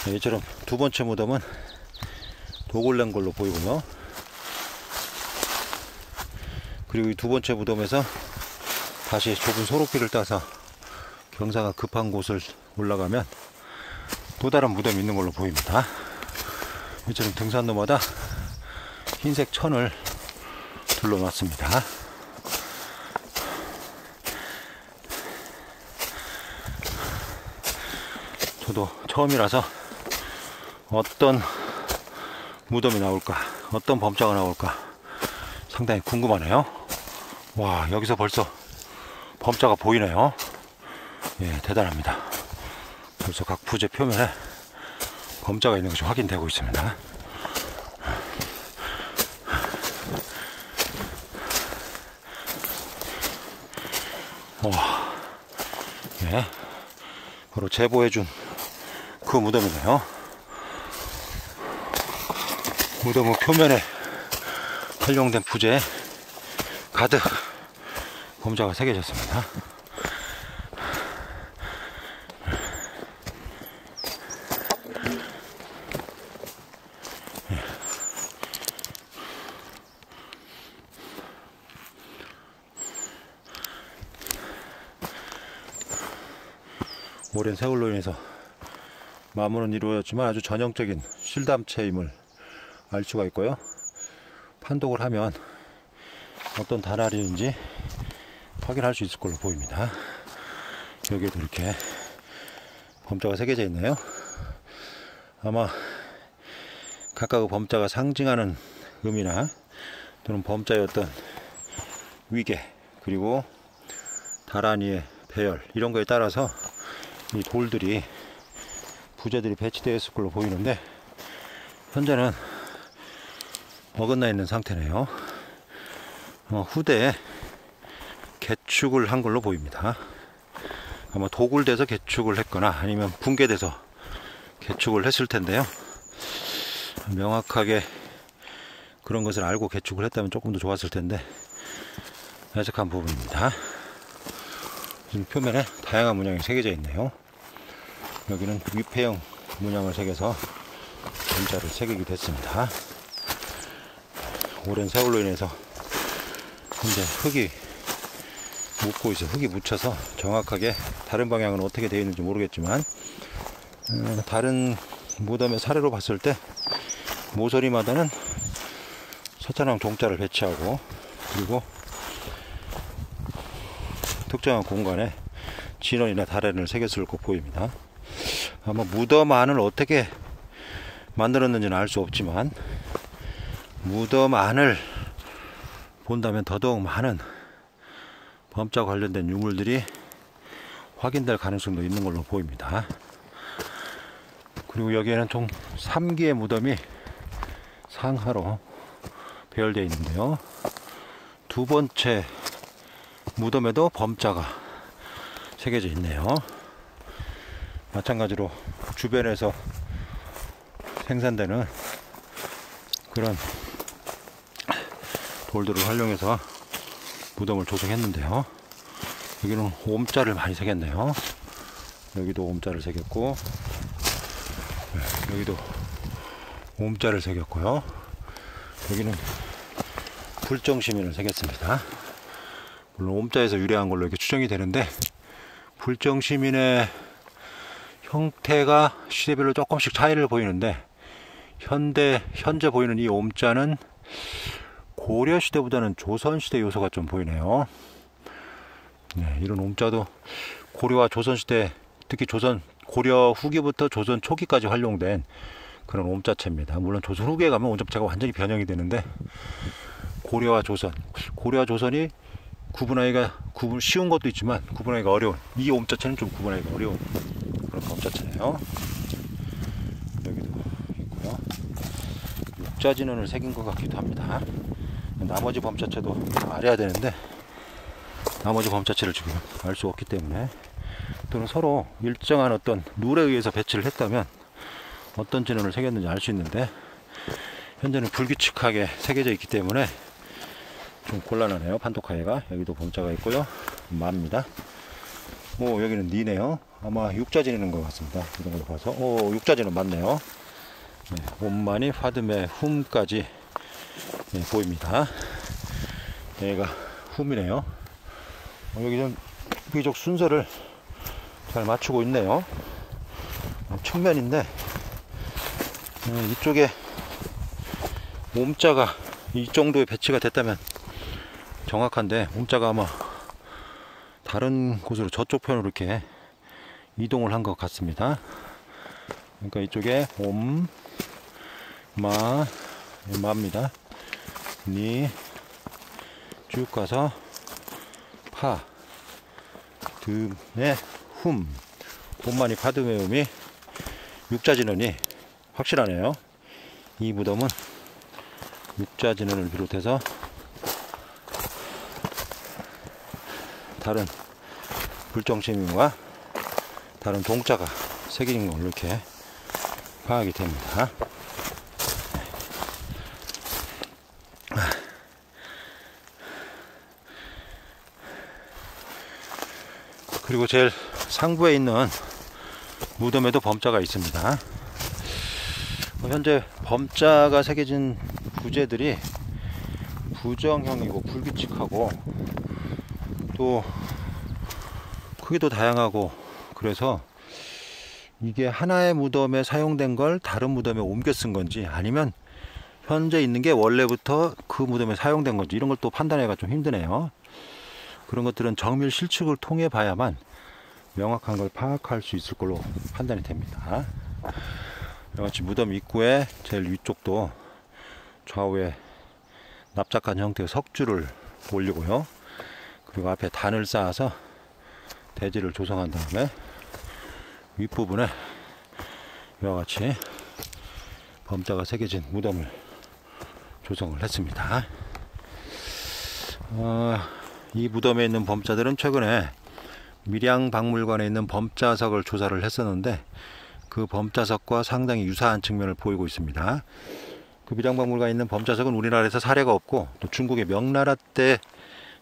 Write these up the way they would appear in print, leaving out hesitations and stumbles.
이처럼 두 번째 무덤은 독을 낸 걸로 보이고요. 그리고 이 두 번째 무덤에서 다시 좁은 소록길을 따서 경사가 급한 곳을 올라가면 또 다른 무덤이 있는 걸로 보입니다. 이처럼 등산로마다 흰색 천을 둘러놨습니다. 저도 처음이라서 어떤 무덤이 나올까, 어떤 범자가 나올까 상당히 궁금하네요. 와, 여기서 벌써 범자가 보이네요. 예, 대단합니다. 벌써 각 부재 표면에 범자가 있는 것이 확인되고 있습니다. 와, 예, 바로 제보해준 그 무덤이네요. 무덤의 표면에 활용된 부재에 가득 범자가 새겨졌습니다. 오랜 세월로 인해서 마무는 이루어졌지만 아주 전형적인 실담체임을 알 수가 있고요. 판독을 하면 어떤 다날인지 확인할 수 있을 걸로 보입니다. 여기에도 이렇게 범자가 새겨져 있네요. 아마 각각 범자가 상징하는 의미나 또는 범자의 어떤 위계, 그리고 다란이의 배열, 이런 거에 따라서 이 돌들이, 부재들이 배치되어 있을 걸로 보이는데 현재는 어긋나 있는 상태네요. 후대에 개축을 한 걸로 보입니다. 아마 독을 대서 개축을 했거나 아니면 붕괴돼서 개축을 했을 텐데요. 명확하게 그런 것을 알고 개축을 했다면 조금 더 좋았을 텐데 애석한 부분입니다. 지금 표면에 다양한 문양이 새겨져 있네요. 여기는 위패형 문양을 새겨서 문자를 새기게 됐습니다. 오랜 세월로 인해서 현재 흙이 묻고 있어, 흙이 묻혀서 정확하게 다른 방향은 어떻게 되어 있는지 모르겠지만 다른 무덤의 사례로 봤을 때 모서리마다는 서천왕 종자를 배치하고, 그리고 특정한 공간에 진원이나 다래를 새겼을 것 보입니다. 아마 무덤 안을 어떻게 만들었는지는 알 수 없지만 무덤 안을 본다면 더더욱 많은 범자 관련된 유물들이 확인될 가능성도 있는 걸로 보입니다. 그리고 여기에는 총 3개의 무덤이 상하로 배열되어 있는데요. 두 번째 무덤에도 범자가 새겨져 있네요. 마찬가지로 주변에서 생산되는 그런 돌들을 활용해서 무덤을 조성했는데요. 여기는 옴자를 많이 새겼네요. 여기도 옴자를 새겼고, 여기도 옴자를 새겼고요. 여기는 불정시민을 새겼습니다. 물론 옴자에서 유래한 걸로 이렇게 추정이 되는데, 불정시민의 형태가 시대별로 조금씩 차이를 보이는데, 현재 보이는 이 옴자는 고려시대보다는 조선시대 요소가 좀 보이네요. 네, 이런 옴자도 고려와 조선시대, 특히 고려 후기부터 조선 초기까지 활용된 그런 옴자체입니다. 물론 조선 후기에 가면 옴자체가 완전히 변형이 되는데, 고려와 조선이 구분하기가 쉬운 것도 있지만 구분하기가 어려운, 이 옴자체는 좀 구분하기가 어려운 그런 옴자체네요. 여기도 있고요. 육자진원을 새긴 것 같기도 합니다. 나머지 범자체도 알아야 되는데 나머지 범자체를 지금 알 수 없기 때문에, 또는 서로 일정한 어떤 룰에 의해서 배치를 했다면 어떤 진원을 새겼는지 알 수 있는데, 현재는 불규칙하게 새겨져 있기 때문에 좀 곤란하네요. 판독하기가. 여기도 범자가 있고요. 마입니다. 여기는 니네요. 아마 육자 지내는 것 같습니다. 이런 걸로 봐서. 육자지는 맞네요. 네, 온마니 화듬의 훔까지 보입니다. 얘가 훔이네요. 여기 좀 비교적 순서를 잘 맞추고 있네요. 측면인데 이쪽에 옴자가 이 정도에 배치가 됐다면 정확한데, 옴자가 아마 다른 곳으로 저쪽 편으로 이렇게 이동을 한 것 같습니다. 그러니까 이쪽에 마입니다. 니 쭉 가서 파 듬의 훔, 온마니 파듬의 훔이 육자진언이 확실하네요. 이 무덤은 육자진언을 비롯해서 다른 불정시민과 다른 동자가 새긴 걸로 이렇게 파악이 됩니다. 그리고 제일 상부에 있는 무덤에도 범자가 있습니다. 현재 범자가 새겨진 부재들이 부정형이고 불규칙하고 또 크기도 다양하고, 그래서 이게 하나의 무덤에 사용된 걸 다른 무덤에 옮겨 쓴 건지, 아니면 현재 있는 게 원래부터 그 무덤에 사용된 건지, 이런 걸 또 판단하기가 좀 힘드네요. 그런 것들은 정밀 실측을 통해 봐야만 명확한 걸 파악할 수 있을 걸로 판단이 됩니다. 이같이 무덤 입구의 제일 위쪽도 좌우에 납작한 형태의 석줄을 올리고요. 그리고 앞에 단을 쌓아서 대지를 조성한 다음에 윗부분에 이와 같이 범자가 새겨진 무덤을 조성을 했습니다. 이 무덤에 있는 범자들은 최근에 밀양박물관에 있는 범자석을 조사를 했었는데, 그 범자석과 상당히 유사한 측면을 보이고 있습니다. 그 밀양박물관에 있는 범자석은 우리나라에서 사례가 없고, 또 중국의 명나라 때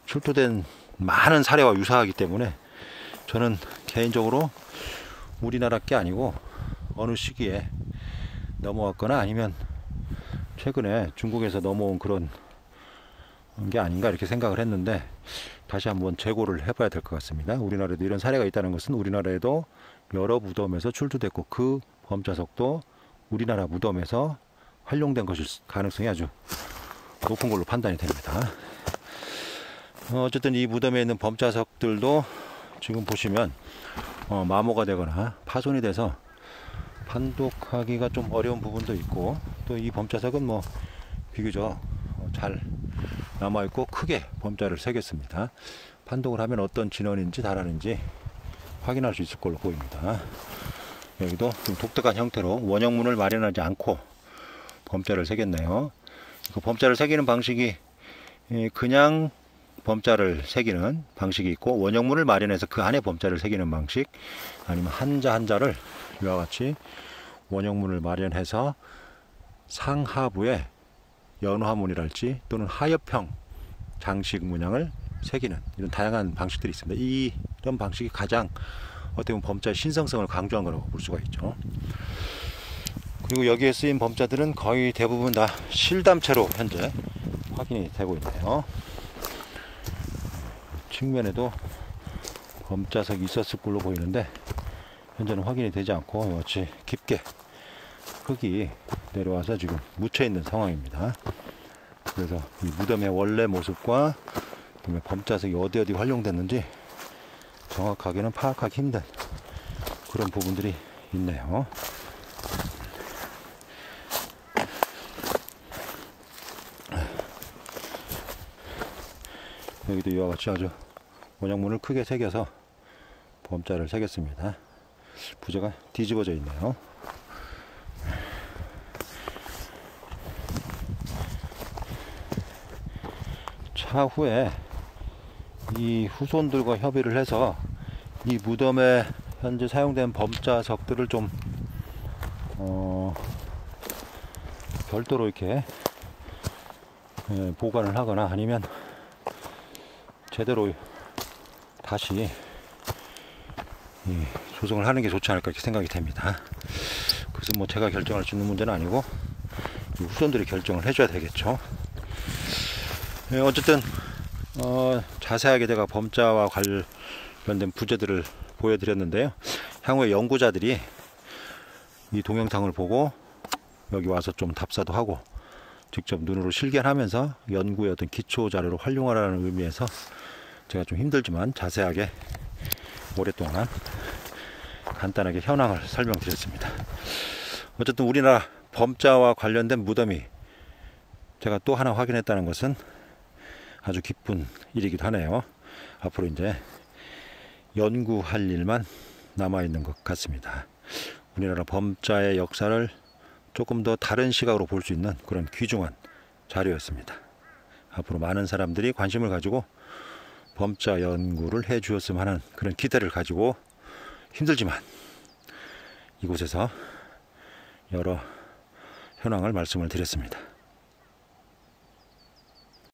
출토된 많은 사례와 유사하기 때문에 저는 개인적으로 우리나라 게 아니고 어느 시기에 넘어왔거나 아니면 최근에 중국에서 넘어온 그런 게 아닌가 이렇게 생각을 했는데, 다시 한번 재고를 해봐야 될 것 같습니다. 우리나라에도 이런 사례가 있다는 것은 우리나라에도 여러 무덤에서 출토됐고, 그 범자석도 우리나라 무덤에서 활용된 것일 가능성이 아주 높은 걸로 판단이 됩니다. 어쨌든 이 무덤에 있는 범자석들도 지금 보시면 마모가 되거나 파손이 돼서 판독하기가 좀 어려운 부분도 있고, 또 이 범자석은 비교적 잘 남아있고 크게 범자를 새겼습니다. 판독을 하면 어떤 진원인지 달아인지 확인할 수 있을 걸로 보입니다. 여기도 좀 독특한 형태로 원형문을 마련하지 않고 범자를 새겼네요. 그 범자를 새기는 방식이 그냥 범자를 새기는 방식이 있고, 원형문을 마련해서 그 안에 범자를 새기는 방식, 아니면 한자 한자를 이와 같이 원형문을 마련해서 상하부에 연화문이랄지 또는 하엽형 장식 문양을 새기는 이런 다양한 방식들이 있습니다. 이런 방식이 가장 어떻게 보면 범자의 신성성을 강조한 거라고 볼 수가 있죠. 그리고 여기에 쓰인 범자들은 거의 대부분 다 실담체로 현재 확인이 되고 있네요. 측면에도 범자석이 있었을 걸로 보이는데 현재는 확인이 되지 않고 마치 깊게 흙이 내려와서 지금 묻혀 있는 상황입니다. 그래서 이 무덤의 원래 모습과 범자석이 어디 활용됐는지 정확하게는 파악하기 힘든 그런 부분들이 있네요. 여기도 이와 같이 아주 원형문을 크게 새겨서 범자를 새겼습니다. 부재가 뒤집어져 있네요. 차후에 이 후손들과 협의를 해서 이 무덤에 현재 사용된 범자석들을 좀 별도로 이렇게 보관을 하거나 아니면 제대로 다시 조성을 하는 게 좋지 않을까 이렇게 생각이 됩니다. 그것은 뭐 제가 결정할 수 있는 문제는 아니고 후손들이 결정을 해줘야 되겠죠. 어쨌든 자세하게 제가 범자와 관련된 부재들을 보여드렸는데요. 향후에 연구자들이 이 동영상을 보고 여기 와서 좀 답사도 하고 직접 눈으로 실견하면서 연구의 어떤 기초 자료로 활용하라는 의미에서 제가 좀 힘들지만 자세하게 오랫동안 간단하게 현황을 설명드렸습니다. 어쨌든 우리나라 범자와 관련된 무덤이 제가 또 하나 확인했다는 것은 아주 기쁜 일이기도 하네요. 앞으로 이제 연구할 일만 남아있는 것 같습니다. 우리나라 범자의 역사를 조금 더 다른 시각으로 볼 수 있는 그런 귀중한 자료였습니다. 앞으로 많은 사람들이 관심을 가지고 범자 연구를 해 주었으면 하는 그런 기대를 가지고 힘들지만 이곳에서 여러 현황을 말씀을 드렸습니다.